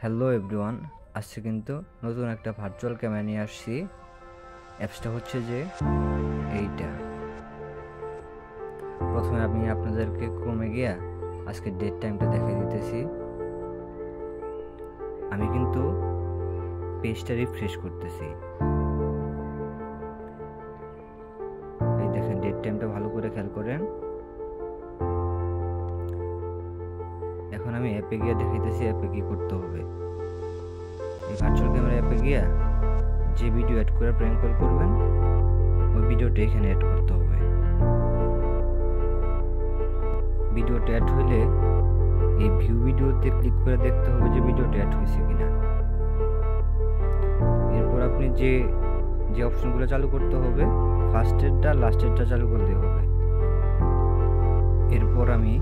Hello everyone, আজকে কিন্তু নতুন একটা ভার্চুয়াল ক্যামেরা নিয়ে আসছি। অ্যাপসটা হচ্ছে যে এইটা। প্রথমে আমি আপনাদেরকে ক্রোমে গিয়া আজকে ডেট টাইমটা দেখিয়ে দিতেছি। আমি কিন্তু পেজটা রিফ্রেশ করতেছি। এই দেখেন, ডেট টাইমটা ভালো করে খেয়াল করেন। এখন আমি অ্যাপে গিয়ে দেখাইতেছি অ্যাপে কি করতে হবে। এই ভার্চুয়াল ক্যামেরা অ্যাপে গিয়া যে ভিডিও অ্যাড করে প্র্যাঙ্ক কল করবেন ওই ভিডিওটা এখানে অ্যাড করতে হবে। ভিডিওটা অ্যাড হইলে এই ভিউ ভিডিওতে ক্লিক করে দেখতে হবে যে ভিডিওটা অ্যাড হয়েছে কিনা। এরপর আপনি যে যে অপশনগুলো চালু করতে হবে, ফার্স্টেরটা লাস্টেরটা চালু করতে হবে। এরপর আমি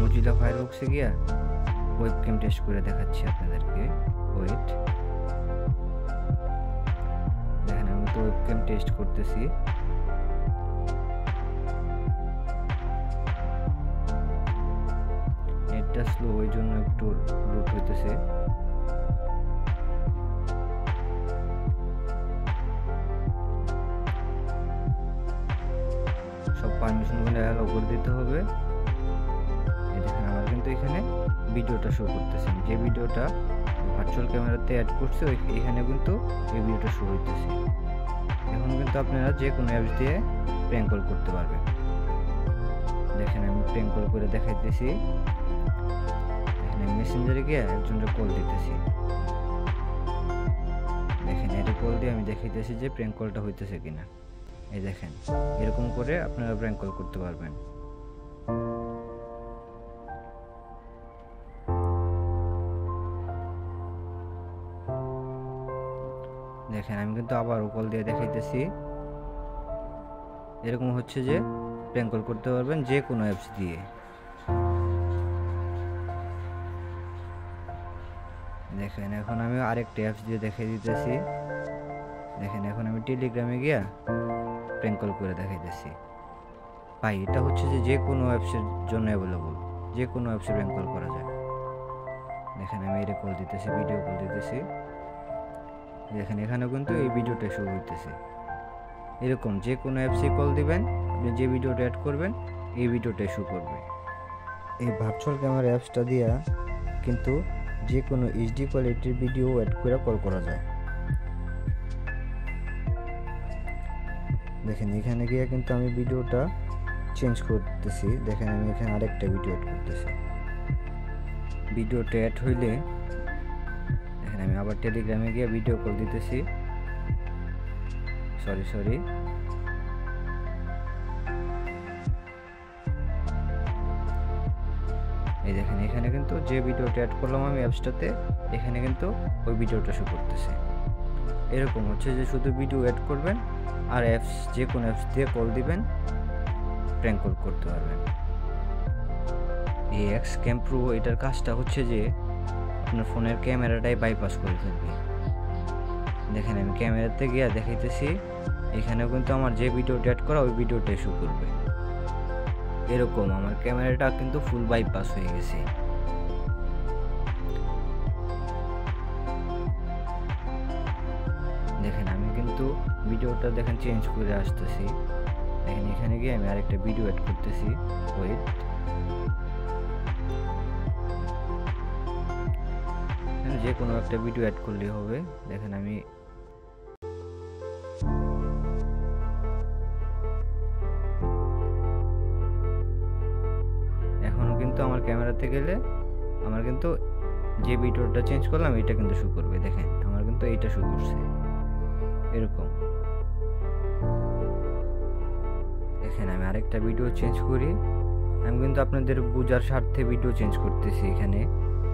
মজিলা ফায়ারফক্সে গিয়া ওয়েবক্যাম টেস্ট করে দেখাচ্ছি আপনাদেরকে। ওয়েট, দেখেন আমি তো ওয়েবক্যাম টেস্ট করতেছি। নেটটা স্লো, ওই জন্য একটু লোড হইতেছে। সব পারমিশনগুলো অ্যালাউ করে দিতে হবে। এই দেখেন আমার কিন্তু এখানে ভিডিওটা শো করতেছে। যে ভিডিওটা ভার্চুয়াল ক্যামেরাতে অ্যাড করছে এখানে কিন্তু এই ভিডিওটা শো হইতেছে। এখন কিন্তু আপনারা যে কোনো অ্যাপস দিয়ে প্র্যাঙ্ক কল করতে পারবেন। দেখেন আমি প্র্যাঙ্ক কল করে দেখাইতেছি। এখানে মেসেঞ্জারে গিয়ে একজনের কল দিতেছি। দেখেন এটা কল দিয়ে আমি দেখাইতেছি যে প্র্যাঙ্ক কলটা হইতেছে কিনা। এই দেখেন, এরকম করে আপনারা প্র্যাঙ্ক কল করতে পারবেন। দেখেন আমি কিন্তু আবারও কল দিয়ে দেখাইতেছি। এরকম হচ্ছে যে প্র্যাঙ্ক কল করতে পারবেন যে কোনো অ্যাপস দিয়ে। দেখেন এখন আমি আরেকটা অ্যাপস দিয়ে দেখাই দিতেছি। দেখেন এখন আমি টেলিগ্রামে গিয়া প্র্যাঙ্ক কল করে দেখাইতেছি। ভাই এটা হচ্ছে যে কোনো অ্যাপসের জন্য অ্যাভেলেবল, যে কোনো অ্যাপসে প্র্যাঙ্ক কল করা যায়। দেখেন আমি এটা কল দিতেছি, ভিডিও কল দিতেছি। দেখেন এখানেও কিন্তু এই ভিডিওটা শো হইতেছে। এরকম যে কোনো অ্যাপসে কল দিবেন, আপনি যে ভিডিওটা অ্যাড করবেন এই ভিডিওটাই শো করবে। এই ভার্চুয়াল ক্যামেরা অ্যাপসটা দিয়া কিন্তু যে কোনো এইচডি কোয়ালিটির ভিডিও অ্যাড করে কল করা যায়। দেখেন এখানে গিয়ে কিন্তু আমি ভিডিওটা চেঞ্জ করতেছি। দেখেন আমি এখানে আরেকটা ভিডিও অ্যাড করতেছি। ভিডিওটা অ্যাড হইলে দেখেন আমি আবার টেলিগ্রামে গিয়ে ভিডিও কল দিতেছি। সরি এই দেখেন এখানে কিন্তু যে ভিডিওটা অ্যাড করলাম আমি অ্যাপসটাতে, এখানে কিন্তু ওই ভিডিওটা শো করতেছে। এরকম হচ্ছে যে শুধু ভিডিও অ্যাড করবেন আর অ্যাপস যে কোনো অ্যাপস দিয়ে কল দিবেন, প্র্যাঙ্ক কল করতে পারবেন। এই এক্স ক্যাম প্রো এটার কাজটা হচ্ছে যে আপনার ফোনের ক্যামেরাটাই বাইপাস করে ফেলবে। দেখেন আমি ক্যামেরাতে গিয়ে দেখাইতেছি, এখানেও কিন্তু আমার যে ভিডিওটা অ্যাড করা ওই ভিডিওটাই শো করবে। এরকম আমার ক্যামেরাটা কিন্তু ফুল বাইপাস হয়ে গেছে। দেখেন আমি কিন্তু ভিডিওটা দেখেন চেঞ্জ করে আসতেছি। দেখেন এখানে গিয়ে আমি আরেকটা ভিডিও অ্যাড করতেছি। ওয়েট, যে কোনো একটা ভিডিও অ্যাড করলেই হবে। দেখেন আমি এখনো কিন্তু আমার ক্যামেরাতে গেলে আমার কিন্তু যে ভিডিওটা চেঞ্জ করলাম এটা কিন্তু শো করবে। দেখেন আমার কিন্তু এইটা শো করছে। এরকম দেখেন আমি আরেকটা ভিডিও চেঞ্জ করি। আমি কিন্তু আপনাদের বোঝার স্বার্থে ভিডিও চেঞ্জ করতেছি এখানে,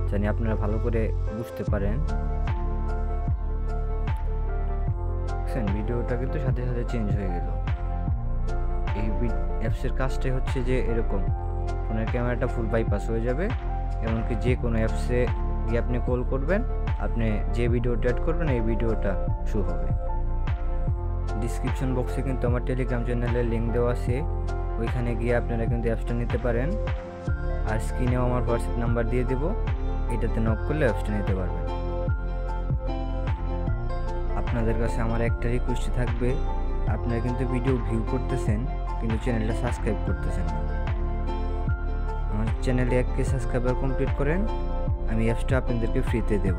জানি আপনারা ভালো করে বুঝতে পারেন। দেখেন ভিডিওটা কিন্তু সাথে সাথে চেঞ্জ হয়ে গেল। এই অ্যাপসের কাজটাই হচ্ছে যে এরকম, ফোনের ক্যামেরাটা ফুল বাইপাস হয়ে যাবে। এমনকি যে কোনো অ্যাপসে গিয়ে আপনি কল করবেন, আপনি যে ভিডিওটা অ্যাড করবেন এই ভিডিওটা শো হবে। ডিসক্রিপশন বক্সে কিন্তু আমার টেলিগ্রাম চ্যানেলের লিঙ্ক দেওয়া আছে, ওইখানে গিয়ে আপনারা কিন্তু অ্যাপসটা নিতে পারেন। আর স্ক্রিনেও আমার হোয়াটসঅ্যাপ নাম্বার দিয়ে দেবো, এটাতে নক করলে অ্যাপসটা নিতে পারবেন। আপনাদের কাছে আমার একটা রিকোয়েস্ট থাকবে, আপনারা কিন্তু ভিডিও ভিউ করতেছেন কিন্তু চ্যানেলটা সাবস্ক্রাইব করতেছেন না। আমার চ্যানেলে 1K সাবস্ক্রাইবার কমপ্লিট করেন, আমি অ্যাপসটা আপনাদেরকে ফ্রিতে দেব।